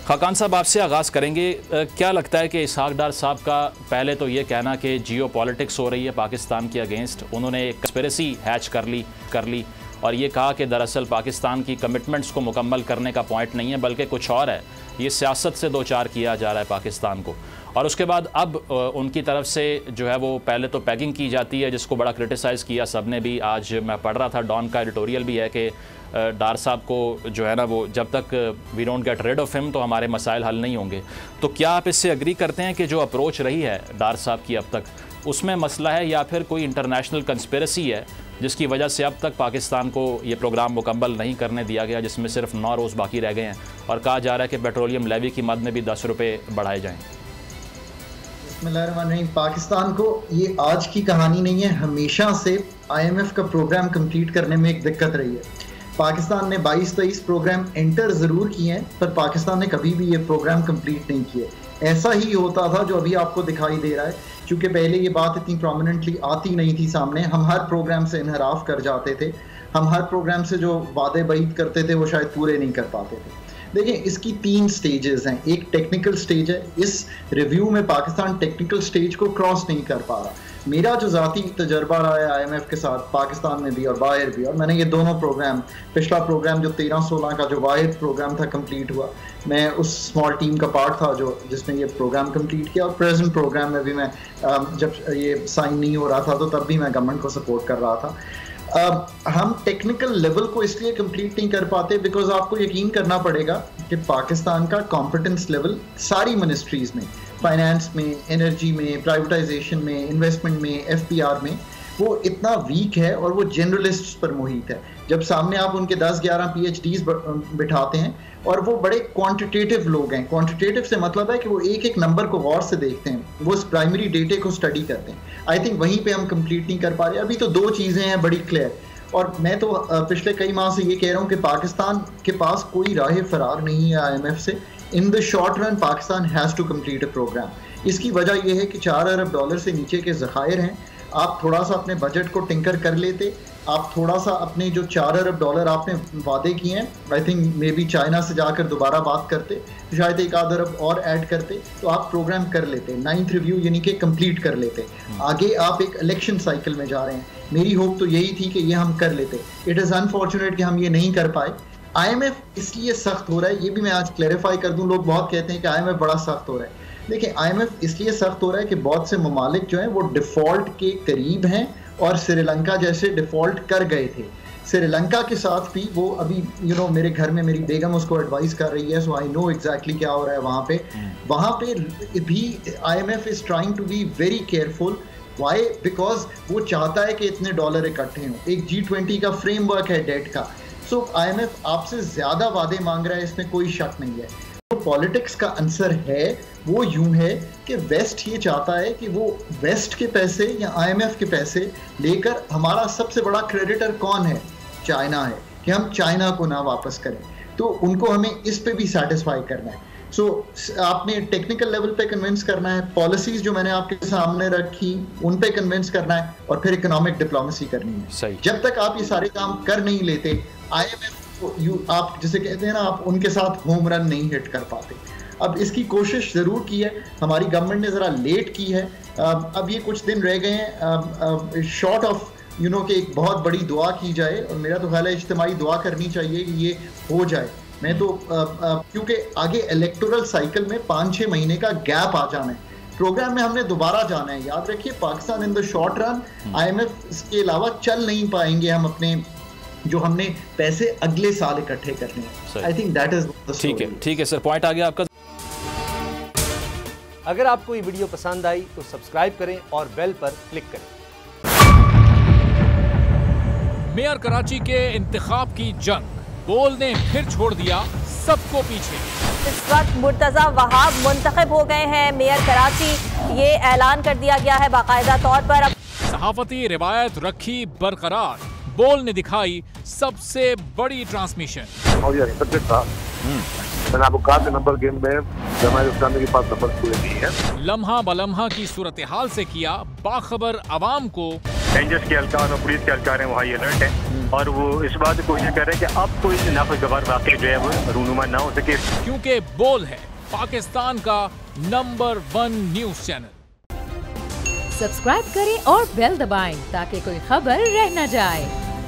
खाकान साहब, आपसे आगाज़ करेंगे। क्या लगता है कि इसहाक डार साहब का पहले तो ये कहना कि जियो पॉलिटिक्स हो रही है पाकिस्तान के अगेंस्ट, उन्होंने एक कंस्पिरेसी हैच कर ली और ये कहा कि दरअसल पाकिस्तान की कमिटमेंट्स को मुकम्मल करने का पॉइंट नहीं है बल्कि कुछ और है, ये सियासत से दो चार किया जा रहा है पाकिस्तान को। और उसके बाद अब उनकी तरफ से जो है वो पहले तो पैगिंग की जाती है जिसको बड़ा क्रिटिसाइज़ किया सब ने भी। आज मैं पढ़ रहा था डॉन का एडिटोरियल भी है कि डार साहब को जो है ना वो जब तक we don't get rid of him तो हमारे मसाइल हल नहीं होंगे। तो क्या आप इससे एग्री करते हैं कि जो अप्रोच रही है डार साहब की अब तक उसमें मसला है या फिर कोई इंटरनेशनल कंस्पिरेसी है जिसकी वजह से अब तक पाकिस्तान को ये प्रोग्राम मुकम्मल नहीं करने दिया गया, जिसमें सिर्फ 9 रोज़ बाकी रह गए हैं और कहा जा रहा है कि पेट्रोलियम लेवी की मद में भी 10 रुपये बढ़ाए जाएँ? बिस्मिल्लाहिर्रहमानिर्रहीम। पाकिस्तान को ये आज की कहानी नहीं है, हमेशा से IMF का प्रोग्राम कंप्लीट करने में एक दिक्कत रही है। पाकिस्तान ने 22-23 प्रोग्राम एंटर ज़रूर किए हैं पर पाकिस्तान ने कभी भी ये प्रोग्राम कंप्लीट नहीं किए। ऐसा ही होता था जो अभी आपको दिखाई दे रहा है, क्योंकि पहले ये बात इतनी प्रोमिनेंटली आती नहीं थी सामने। हम हर प्रोग्राम से इनहराफ कर जाते थे, हम हर प्रोग्राम से जो वादे बईद करते थे वो शायद पूरे नहीं कर पाते थे। देखिए, इसकी 3 स्टेजेस हैं। एक टेक्निकल स्टेज है, इस रिव्यू में पाकिस्तान टेक्निकल स्टेज को क्रॉस नहीं कर पा रहा। मेरा जो ज़ाती तजर्बा रहा है IMF के साथ पाकिस्तान में भी और बाहर भी, और मैंने ये दोनों प्रोग्राम, पिछला प्रोग्राम जो 13-16 का जो वाहिद प्रोग्राम था कंप्लीट हुआ, मैं उस स्मॉल टीम का पार्ट था जो जिसने ये प्रोग्राम कंप्लीट किया। और प्रेजेंट प्रोग्राम में भी मैं जब ये साइन नहीं हो रहा था तो तब भी मैं गवर्नमेंट को सपोर्ट कर रहा था। हम टेक्निकल लेवल को इसलिए कंप्लीट नहीं कर पाते बिकॉज आपको यकीन करना पड़ेगा कि पाकिस्तान का कॉम्पिटेंस लेवल सारी मिनिस्ट्रीज़ में, फाइनेंस में, एनर्जी में, प्राइवेटाइजेशन में, इन्वेस्टमेंट में, FPR में, वो इतना वीक है और वो जनरलिस्ट्स पर मुहित है। जब सामने आप उनके 10-11 PhDs बिठाते हैं और वो बड़े क्वांटिटेटिव लोग हैं। क्वांटिटेटिव से मतलब है कि वो एक एक नंबर को गौर से देखते हैं, वो उस प्राइमरी डेटे को स्टडी करते हैं। आई थिंक वहीं पे हम कंप्लीट नहीं कर पा रहे। अभी तो 2 चीज़ें हैं बड़ी क्लियर, और मैं तो पिछले कई माह से ये कह रहा हूँ कि पाकिस्तान के पास कोई राह फरार नहीं है IMF से। In the short run Pakistan has to complete a program. इसकी वजह यह है कि $4 अरब से नीचे के ज़खायर हैं। आप थोड़ा सा अपने बजट को टिंकर कर लेते, आप थोड़ा सा अपने जो $4 अरब आपने वादे किए हैं, I think may be China से जाकर दोबारा बात करते, तो शायद 1 आध अरब और ऐड करते तो आप प्रोग्राम कर लेते, 9th रिव्यू यानी कि कंप्लीट कर लेते। आगे आप एक इलेक्शन साइकिल में जा रहे हैं, मेरी होप तो यही थी कि ये हम कर लेते। इट इज़ अनफॉर्चुनेट कि हम ये नहीं कर पाए। IMF इसलिए सख्त हो रहा है, ये भी मैं आज क्लैरिफाई कर दूं। लोग बहुत कहते हैं कि IMF बड़ा सख्त हो रहा है। देखिए, IMF इसलिए सख्त हो रहा है कि बहुत से ममालिक जो हैं वो डिफ़ॉल्ट के करीब हैं और श्रीलंका जैसे डिफ़ॉल्ट कर गए थे। श्रीलंका के साथ भी वो अभी मेरे घर में मेरी बेगम उसको एडवाइस कर रही है, सो आई नो एग्जैक्टली क्या हो रहा है वहाँ पे भी IMF is trying to be very careful. Why? Because वो चाहता है कि इतने डॉलर इकट्ठे हों। एक G20 का फ्रेमवर्क है डेट का। सो IMF आपसे ज़्यादा वादे मांग रहा है, इसमें कोई शक नहीं है। तो पॉलिटिक्स का आंसर है वो यूं है कि वेस्ट ये चाहता है कि वो वेस्ट के पैसे या IMF के पैसे लेकर, हमारा सबसे बड़ा क्रेडिटर कौन है? चाइना है, कि हम चाइना को ना वापस करें। तो उनको हमें इस पे भी सेटिस्फाई करना है। सो आपने टेक्निकल लेवल पे कन्विंस करना है, पॉलिसीज जो मैंने आपके सामने रखी उन पे कन्विंस करना है, और फिर इकोनॉमिक डिप्लोमेसी करनी है। सही। जब तक आप ये सारे काम कर नहीं लेते, IMF आप जिसे कहते हैं ना, आप उनके साथ होम रन नहीं हिट कर पाते। अब इसकी कोशिश ज़रूर की है, हमारी गवर्नमेंट ने ज़रा लेट की है। अब ये कुछ दिन रह गए हैं, शॉर्ट ऑफ कि एक बहुत बड़ी दुआ की जाए, और मेरा तो ख्याल है इज्तिमाई दुआ करनी चाहिए कि ये हो जाए। मैं तो क्योंकि आगे इलेक्टोरल साइकिल में 5-6 महीने का गैप आ जाना है, प्रोग्राम में हमने दोबारा जाना है। याद रखिए, पाकिस्तान इन द शॉर्ट रन IMF के अलावा चल नहीं पाएंगे हम अपने जो हमने पैसे अगले साल इकट्ठे करने हैं। I think that is the story. ठीक है सर, पॉइंट आ गया आपका। अगर आपको ये वीडियो पसंद आई तो सब्सक्राइब करें और बेल पर क्लिक करें। मेयर कराची के इंतखाब की जंग, बोल ने फिर छोड़ दिया सबको पीछे। इस वक्त मुर्तजा वहाब मुंतखब हो गए हैं मेयर कराची, ये ऐलान कर दिया गया है बाकायदा तौर पर। अब सहाफती रिवायत रखी बरकरार, बोल ने दिखाई सबसे बड़ी ट्रांसमिशन। और ये एक्सपेक्टेड था, मैंने आपको कहा कि नंबर गेम में जमात इस्लामी के पास नंबर पूरे नहीं है। लम्हा बलम्हा की सूरत हाल से किया बाखबर आवाम को। रेंजर्स के एहलकार और पुलिस के एहलकार हैं वो हाई अलर्ट है, और वो इस बात की कोशिश कर रहे हैं कि अब कोई नाखुशगवार वाक़या जो है वो रूनुमा ना हो सके। क्योंकि बोल है पाकिस्तान का नंबर 1 न्यूज चैनल। सब्सक्राइब करें और बेल दबाएं ताकि कोई खबर रह न जाए।